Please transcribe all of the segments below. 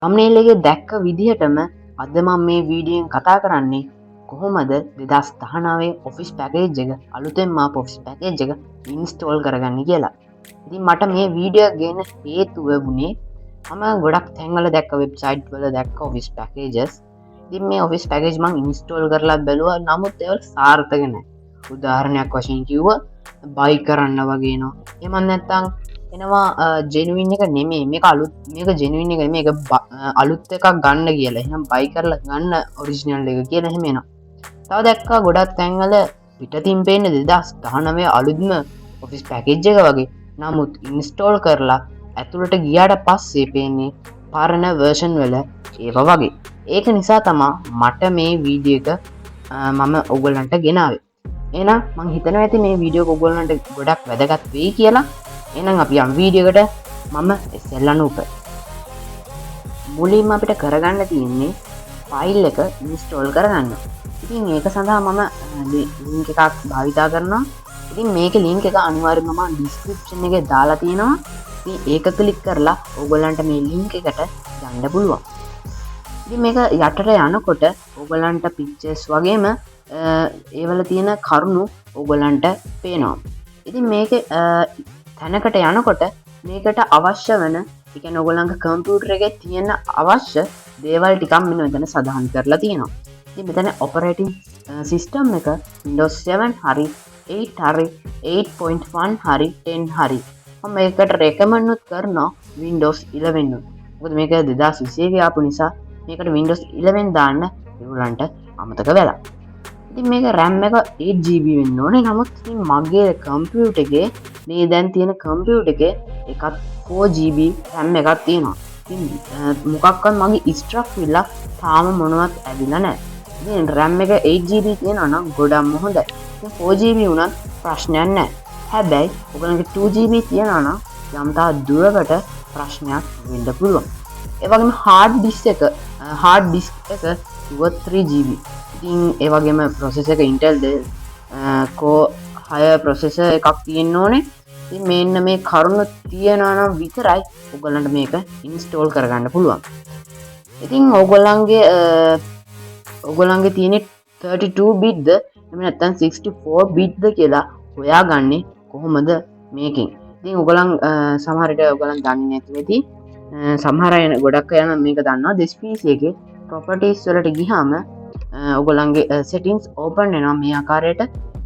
thumbnail එකේ දැක්ක විදිහටම අද මම මේ වීඩියෝෙන් කතා කරන්නේ කොහොමද 2019 ඔෆිස් පැකේජ් එක අලුතෙන්ම ආපු ඔෆිස් පැකේජ් එක ඉන්ස්ටෝල් කරගන්නේ කියලා. ඉතින් මට මේ වීඩියෝ ගේන හේතුව වුණේ මම ගොඩක් තැන්වල දැක්ක වෙබ්සයිට් වල දැක්ක ඔෆිස් පැකේජස්. ඉතින් මේ ඔෆිස් පැකේජ් මම ඉන්ස්ටෝල් කරලා බැලුවා. නමුත් ඒවල සාර්ථක නැහැ. උදාහරණයක් වශයෙන් කිව්වා බයි කරන්න වගේ නෝ. එහෙම නැත්නම් එනවා ජෙනුවින් එක නෙමෙයි මේක අලුත් මේක ජෙනුවින් එක නෙමෙයි මේක අලුත් එකක් ගන්න කියලා. එහෙනම් බයි කරලා ගන්න ඔරිජිනල් එක කියලා එහෙම එනවා. තව දැක්කා ගොඩක් තැන්වල පිටතින් පේන්නේ 2019 අලුත්ම ඔෆිස් පැකේජ් එක වගේ. නමුත් ඉන්ස්ටෝල් කරලා ඇතුළට ගියාට පස්සේ පේන්නේ පරණ වර්ෂන් වල ඒවා වගේ. ඒක නිසා තමයි මට මේ වීඩියෝ එක මම ඔයගොල්ලන්ට ගෙනාවේ. එහෙනම් මං හිතනවා ඇති මේ වීඩියෝ එක ඔයගොල්ලන්ට ගොඩක් වැදගත් වෙයි කියලා. එහෙනම් අපි යම් වීඩියෝ එකට මම SL අනූප. මුලින්ම අපිට කරගන්න තියෙන්නේ ෆයිල් එක ඉන්ස්ටෝල් කරගන්න. ඉතින් ඒක සඳහා මම ලින්ක් එකක් භාවිතා කරනවා. ඉතින් මේකේ ලින්ක් එක අනිවාර්යයෙන්ම මම ඩිස්ක්‍රිප්ෂන් එකේ දාලා තියෙනවා. ඉතින් ඒක ක්ලික් කරලා ඕගොල්ලන්ට මේ ලින්ක් එකට යන්න පුළුවන්. ඉතින් මේක යටට යනකොට ඕගොල්ලන්ට පික්චර්ස් වගේම ඒවල තියෙන කරුණු ඕගොල්ලන්ට පේනවා. ඉතින් මේකේ තැනකට යනකොට මේකට අවශ්‍ය වෙන ඒ කියන්නේ ඕගොල්ලන්ගේ කම්පියුටර් එකේ තියෙන අවශ්‍ය දේවල් ටිකක් මෙන්න මෙතන සඳහන් කරලා තියෙනවා. ඉතින් මෙතන ඔපරේටිං සිස්ටම් එක Windows 7 හරි 8 හරි 8.1 හරි 10 හරි මම මේකට රෙකමන්ඩ් කරනවා Windows 11 උත්. මොකද මේක 2021 ආපු නිසා මේකට Windows 11 දාන්න ඒගොල්ලන්ට අමතක වෙලා. ඉතින් මේක RAM එක 8GB වෙන්න ඕනේ. නමුත් ඉතින් මගේ කම්පියුටර් එකේ මේ දැන් තියෙන කම්පියුටර් එකේ එකත් 4GB RAM එකක් තියෙනවා. ඉතින් මොකක්වත් මගේ ස්ට්‍රක් විලා තාම මොනවත් ඇවිල්ලා නැහැ. ඉතින් RAM එක 8GB තියෙනවා නම් ගොඩක්ම හොඳයි. ඉතින් 4GB වුණත් ප්‍රශ්නයක් නැහැ. හැබැයි ඔයගොල්ලන්ගේ 2GB තියෙනවා නම් යම් තා දුරකට ප්‍රශ්නයක් වෙන්න පුළුවන්. ඒ වගේම hard disk එක කිව්වොත් 3GB. ඉතින් ඒ වගේම processor එක Intel Core 6 processor එකක් තියෙන්න ඕනේ. ඉතින් මෙන්න මේ කරුණු තියනවා නම් විතරයි ඔයගොල්ලන්ට මේක ඉන්ස්ටෝල් කරගන්න පුළුවන්. ඉතින් ඔයගොල්ලන්ගේ තියෙන 32 bit ද එහෙම නැත්නම් 64 bit ද කියලා හොයාගන්නේ කොහොමද මේකෙන්. ඉතින් ඔයගොල්ලන් සමහර විට ඔයගොල්ලන් දන්නේ නැති වෙති. සමහර අය ගොඩක් අය මේක දන්නවා. this PC එකේ properties වලට ගියාම ඔයගොල්ලන්ගේ settings open වෙනවා මේ ආකාරයට.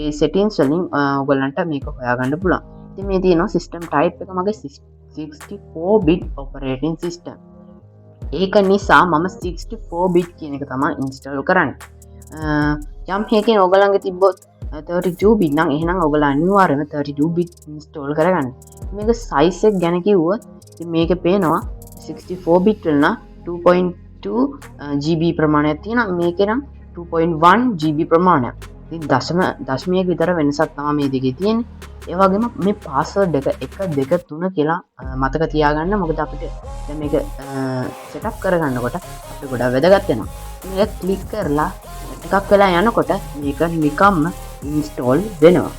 ඒ settings වලින් ඔයගොල්ලන්ට මේක හොයාගන්න පුළුවන්. ඉතින් මේ තියෙනවා system type එක මගේ 64 bit operating system. ඒක නිසා මම 64 bit කියන එක තමයි install කරන්නේ. යම් හේකින් ඔයගොල්ලන්ගේ තිබ්බොත් 32 bit නම් එහෙනම් ඔයගොල්ලෝ අනිවාර්යයෙන්ම 32 bit install කරගන්න. මේක size එක ගැන කිව්වොත් ඉතින් මේකේ පේනවා 64 bit වල නම් 2.2 GB ප්‍රමාණයක් තියෙනවා. මේකේ නම් 2.1 GB ප්‍රමාණයක්. ඉතින් දශමයක විතර වෙනසක් තමයි මේ දෙකේ තියෙන්නේ. ඒ වගේම මේ පාස්වර්ඩ් එක 1 2 3 කියලා මතක තියාගන්න. මොකද අපිට දැන් මේක සෙටප් කරගන්නකොට අපිට ගොඩක් වැදගත් වෙනවා. මේක ක්ලික් කරලා ටිකක් වෙලා යනකොට මේක නිකම්ම ඉන්ස්ටෝල් වෙනවා.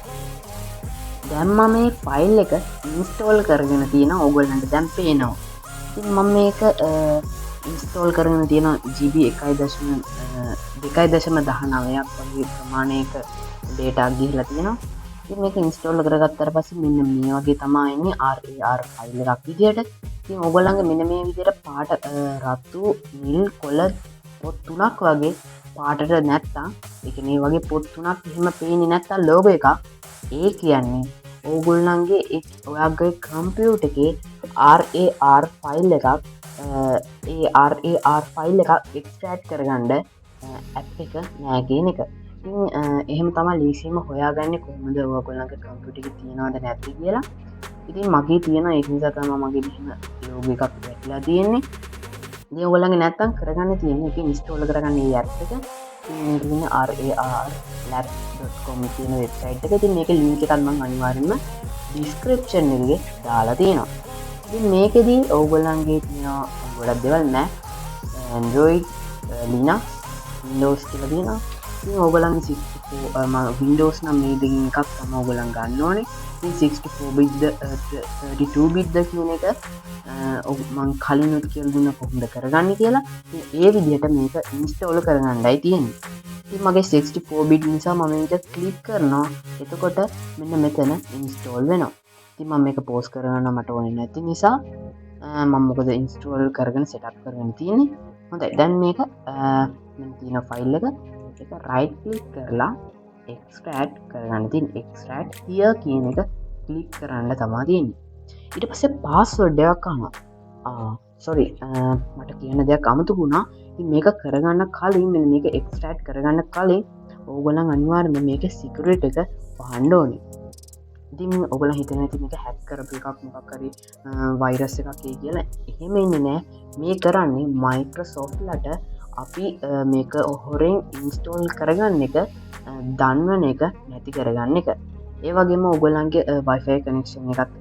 දැන් මම මේ ෆයිල් එක ඉන්ස්ටෝල් කරගෙන තියෙනවා. ඕගොල්ලන්ට දැන් පේනවා. ඉතින් මම මේක ඉන්ස්ටෝල් කරගෙන තියෙන GB 1.2.19ක් වගේ ප්‍රමාණයක data ගිහිලා තියෙනවා. ඉතින් මේක ඉන්ස්ටෝල් කරගත්තාට පස්සේ මෙන්න මේ වගේ තමයි එන්නේ RAR ෆයිල් එකක් විදියට. ඉතින් ඕගොල්ලන්ගේ මෙන්න මේ විදියට පාට රතු, නිල්, කොළ පොත් තුනක් වගේ පාටට නැත්තම් ඒ කියන්නේ වගේ පොත් තුනක් එහෙම පේන්නේ නැත්තම් ලෝගෝ එකක් ඒ කියන්නේ ඕගොල්ලන්ගේ ඔයාගේ කම්පියුටර් එකේ RAR ෆයිල් එකක් ඒ RAR ෆයිල් එකක් එක්ස්ට්‍රැක්ට් කරගන්න ඇප් එක නෑ කියන එක. ඉතින් එහෙම තමයි ලීසියෙන්ම හොයාගන්නේ කොහොමද ඔයගොල්ලන්ගේ කම්පියුටර් එකේ තියෙනවද නැද්ද කියලා. ඉතින් මගේ තියෙන ඒක නිසා තමයි මගේ මෙහෙම ලෝගෝ එකක් වැටලා තියෙන්නේ. ඉතින් ඔයගොල්ලන්ගේ නැත්තම් කරගන්න තියෙන්නේ ඒක ඉන්ස්ටෝල් කරගන්න මේ ඇප් එක. මේක තියෙන rarlabs.com කියන වෙබ්සයිට් එක. ඉතින් මේකේ ලින්ක් එකක් මම අනිවාර්යයෙන්ම ඩිස්ක්‍රිප්ෂන් එකේ දාලා තියෙනවා. ඉතින් මේකෙදී ඔයගොල්ලන්ගේ තියෙන ගොඩක් දේවල් Mac, Android, Linux, Windows කියලා තියෙනවා. ඉතින් ඕගොල්ලන් 64 Windows නම් මේ දෙකෙන් එකක් තමයි ඕගොල්ලන් ගන්න ඕනේ. ඉතින් 64 bit ද 32 bit ද කියන එක මම කලිනුත් කියලා දුන්නා කොහොමද කරගන්නේ කියලා. ඉතින් ඒ විදිහට මේක ඉන්ස්ටෝල් කරගන්නයි තියෙන්නේ. ඉතින් මගේ 64 bit නිසා මම මේක ක්ලික් කරනවා. එතකොට මෙන්න මෙතන ඉන්ස්ටෝල් වෙනවා. ඉතින් මම මේක පෝස් කරගන්න මට ඕනේ නැති නිසා මම මොකද ඉන්ස්ටෝල් කරගෙන සෙටප් කරගෙන තියෙන්නේ. හොඳයි දැන් මේක මෙන්න තියෙන ෆයිල් එක රයිට් ක්ලික් කරලා එක්ස්ට්‍රැක්ට් කරගන්න තියෙන එක්ස්ට්‍රැක්ට් here කියන එක ක්ලික් කරන්න තමයි තියෙන්නේ. ඊට පස්සේ පාස්වර්ඩ් එකක් අහනවා. සෝරි මට කියන දෙයක් අමතක වුණා. ඉතින් මේක කරගන්න කලින් මෙන්න මේක එක්ස්ට්‍රැක්ට් කරගන්න කලින් ඕගොල්ලන් අනිවාර්යයෙන්ම මේකේ සිකියුරිටි එක වහන්න ඕනේ. ඉතින් ඔයගොල්ලන් හිතන ඇති මේක හැක් කරපු එකක් මොකක් හරි වෛරස් එකක් කියලා. එහෙම ඉන්නේ නෑ. මේ කරන්නේ Microsoft ලට අපි මේක හොරෙන් ඉන්ස්ටෝල් කරගන්න එක දන්වන එක නැති කරගන්න එක. ඒ වගේම ඔයගොල්ලන්ගේ Wi-Fi connection එකත්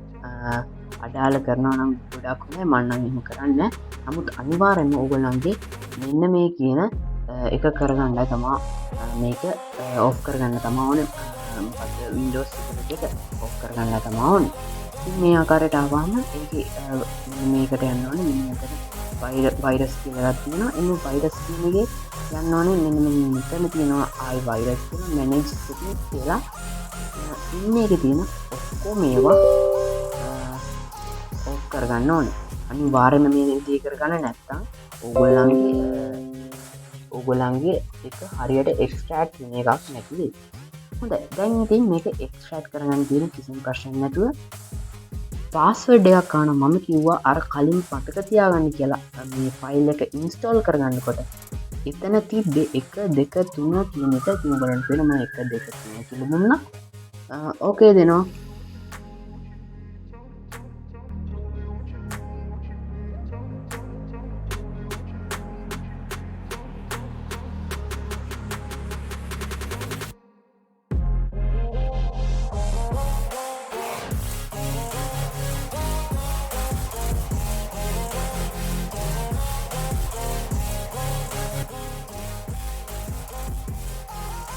අඩාල කරනවා නම් ගොඩක් හොඳයි. මම නම් එහෙම කරන්නේ. නමුත් අනිවාර්යයෙන්ම ඔයගොල්ලන්ගේ මෙන්න මේ කියන එක කරගන්නයි තමයි මේක ඔෆ් කරගන්න තමයි ඕනේ. Windows එක ඔෆ් කරගන්න තමයි ඕනේ. ඉතින් මේ ආකාරයට ආවම ඒකේ මේකට යන්න ඕනේ. මෙන්න වෛරස් කියලා එකක් තියෙනවා. එන්නේ වෛරස් කියන එකේ යන්න ඕනේ. මෙන්න මෙතන තියෙනවා ආයි වෛරස් කියලා manage settings කියලා. මේකේ තියෙන ඔක්කොම මේවා ඔෆ් කරගන්න ඕනේ. අනිවාර්යයෙන්ම මේ විදිහ කරගන්න නැත්නම් ඕගොල්ලන්ගේ එක හරියට එක්ස්ට්‍රැක්ට් වෙන එකක් නැති වෙයි. හොඳයි. දැන් ඉතින් මේක එක්ස්ට්‍රැක්ට් කරගන්න තියෙන කිසිම ප්‍රශ්නයක් නැතුව පාස්වර්ඩ් එකක් අහනවා. මම කිව්වා අර කලින් මතක තියාගන්න කියලා. මේ ෆයිල් එක ඉන්ස්ටෝල් කරගන්නකොට එතන තිබ්බේ 1 2 3 කියන එක ඉතින් ඔයගොල්ලන්ට වෙන මම 1 2 3 කියලා දුන්නා. ඕකේ දෙනවා.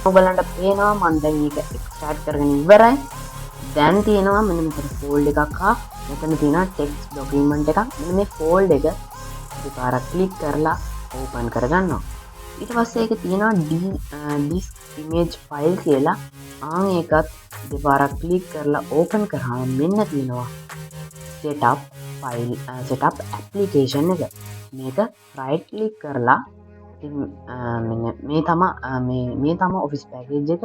ඔයගලන්ට පේනවා මම දැන් මේක එක්ස්ට්‍රැක්ට් කරගෙන ඉවරයි. දැන් තියෙනවා මෙන්න මෙතන ෆෝල්ඩ් එකක් හා මෙතන තියෙනවා ටෙක්ස්ට් ડોකියුමන්ට් එකක්. මෙන්න මේ ෆෝල්ඩ් එක දෙපාරක් ක්ලික් කරලා ඕපන් කරගන්නවා. ඊට පස්සේ ඒක තියෙනවා disk image file කියලා. ඒකත් දෙපාරක් ක්ලික් කරලා ඕපන් කරාම මෙන්න තියෙනවා setup file setup application එක. මේක right click කරලා මේ තමා ඔෆිස් පැකේජ් එක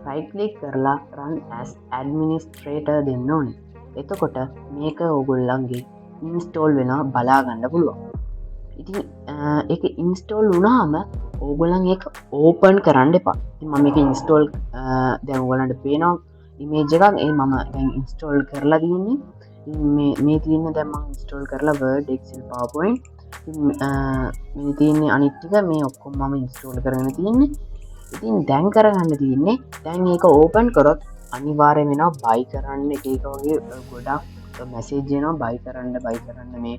right click කරලා run as administrator දෙන්න ඕනේ. එතකොට මේක ඕගොල්ලන්ගේ install වෙනවා බලා ගන්න පුළුවන්. ඉතින් ඒක install වුණාම ඕගොල්ලන් ඒක open කරන්න එපා. ඉතින් මම මේක install දැන් ඕගොල්ලන්ට පේනවා image එකක්. ඒ මම දැන් install කරලා තියෙන්නේ. මේ තියෙන දැන් මම install කරලා Word, Excel, PowerPoint මේ තියෙන්නේ අනිත් ටික මේ ඔක්කොම මම ඉන්ස්ටෝල් කරගෙන තියෙන්නේ. ඉතින් දැන් කරගන්න තියෙන්නේ දැන් මේක ඕපන් කරොත් අනිවාර්යයෙන් වෙනවා buy කරන්න එක වගේ ගොඩක් මැසේජ් එනවා buy කරන්න මේ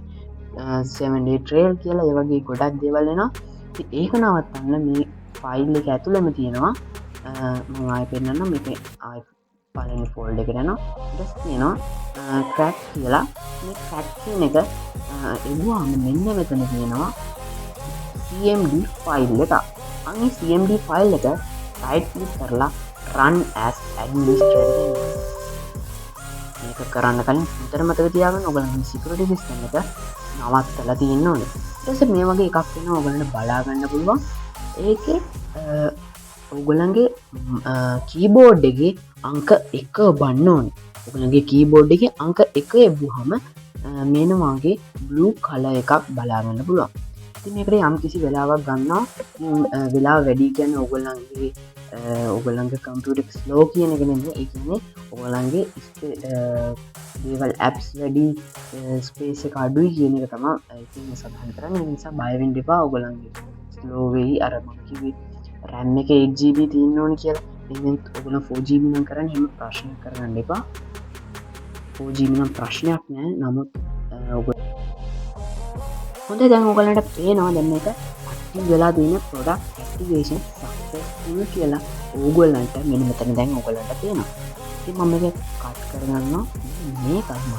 7 day trail කියලා ඒ වගේ ගොඩක් දේවල් එනවා. ඉතින් ඒක නවත්තන්න මේ ෆයිල් එක ඇතුළෙම තියෙනවා මම ආයෙ පෙන්නන්නම්. මේක ආයෙ පළවෙනි ෆෝල්ඩර් එකට යනවා. ඊට තියෙනවා crack කියලා. මේ crack කියන එක එවුවාම මෙන්න මෙතන තියෙනවා cmd ෆයිල් එක. අනේ cmd ෆයිල් එක right click කරලා run as administrator මේක කරන්න කලින් විතර මතක තියාගන්න ඔයගලගේ security system එක නවත්තලා තියෙන්න ඕනේ. ඊට පස්සේ මේ වගේ එකක් වෙනවා ඔයගලන්ට බලා ගන්න පුළුවන්. ඒකේ ඔයගලගේ keyboard එකේ අංක 1 බන්න ඕනේ. ඔයගලගේ keyboard එකේ අංක 1 එවුවහම මේන වගේ blue color එකක් බලා ගන්න පුළුවන්. ඉතින් මේකට යම් කිසි වෙලාවක් ගන්නවා. වෙලාව වැඩි කියන්නේ ඔයගලගේ කම්පියුටර් එක slow කියන එක නෙමෙයි. ඒ කියන්නේ ඔයගලගේ දේවල් apps වැඩි space එක අඩුයි කියන එක තමයි ඉතින් සඳහන් කරන්නේ. ඒ නිසා බය වෙන්න එපා. ඔයගලගේ slow වෙයි. අර මම කිව්වේ RAM එක 8GB තියෙන්න ඕනේ කියලා. ඉතින් ඔයගොල්ලෝ 4GB නම් කරන්නේ එහෙම ප්‍රශ්න කරගන්න එපා. 4GB නම් ප්‍රශ්නයක් නෑ. නමුත් හොඳයි දැන් ඔයගලන්ට පේනවා දැන් මේක ඇක්ටිව් වෙලා තියෙන product activation සක්සස්ෆුල් කියලා ඕගොල්ලන්ට මෙන්න මෙතන දැන් ඕගොල්ලන්ට පේනවා. ඉතින් මම මේක කට් කරගන්නවා මේ කර්ම.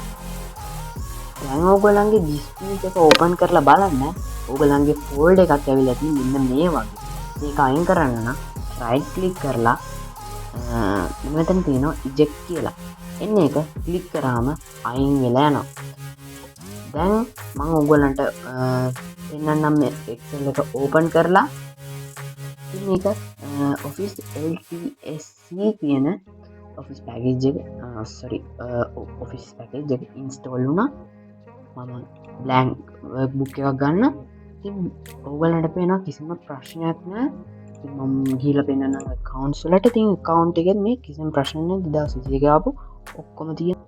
දැන් ඕගොල්ලන්ගේ dispute එක ඕපන් කරලා බලන්න ඕගොල්ලන්ගේ ෆෝල්ඩර් එකක් ඇවිල්ලා තියෙන්නේ මෙන්න මේ වගේ. මේක අයින් කරන්න නම් right click කරලා මෙතන තියෙනවා eject කියලා. එන්න එක ක්ලික් කරාම අයින් වෙලා යනවා. දැන් මම ඕගොල්ලන්ට පෙන්නන්නම් මේ Excel එක ඕපන් කරලා ඉතින් මේක Office LTSC කියන Office package එක Office package එක install වුණා. මම blank workbook එකක් ගන්න. ඉතින් ඕගොල්ලන්ට පේනවා කිසිම ප්‍රශ්නයක් නැහැ. ඉතින් මම ගිහලා පෙන්නන්නම් accounts වලට. ඉතින් account එකේ මේ කිසිම ප්‍රශ්න නැහැ. 2021 ආපු ඔක්කොම තියෙනවා.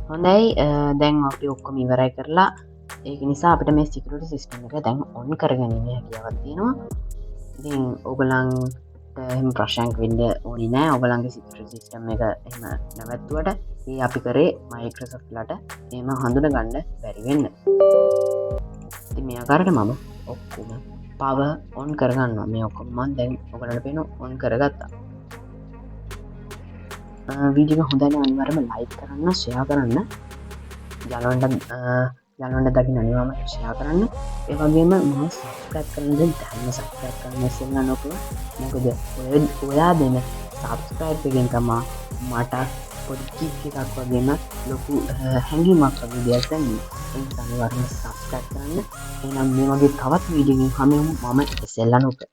හොඳයි දැන් අපි ඔක්කොම ඉවරයි කරලා ඒක නිසා අපිට මේ security system එක දැන් on කරගැනීමේ හැකියාවක් තියෙනවා. ඉතින් ඕගොල්ලන්ට එහෙම ප්‍රශ්නයක් වෙන්න ඕනේ නැහැ. ඕගොල්ලන්ගේ security system එක එහෙම නැවතුවට ඒ අපි කරේ Microsoft ලට එහෙම හඳුනගන්න බැරි වෙන්න. ඉතින් මේ ආකාරයට මම ඔක්කොම power on කරගන්නවා. මේ ඔක්කොම මම දැන් ඔයගලන්ට පේනවා on කරගත්තා. වීඩියෝ එක හොඳයි නම් අනිවාර්යයෙන්ම like කරන්න, share කරන්න. යාළුවන්ට දකින්න අනිවාර්යයෙන්ම share කරන්න. ඒ වගේම මම subscribe කරන්න දැන් subscribe කරන්න ඉස්සෙල්ලා නොකලා. මොකද ඔයා දෙන subscribe එකෙන් තමයි මට පොඩි කික් එකක් වගේම ලොකු හැඟීමක් වගේ දෙයක් දැනෙන්නේ. ඒ නිසා අනිවාර්යයෙන්ම subscribe කරන්න. එහෙනම් මේ වගේ තවත් වීඩියෝ එකකින් හමු මම ඉස්සෙල්ලා නොකලා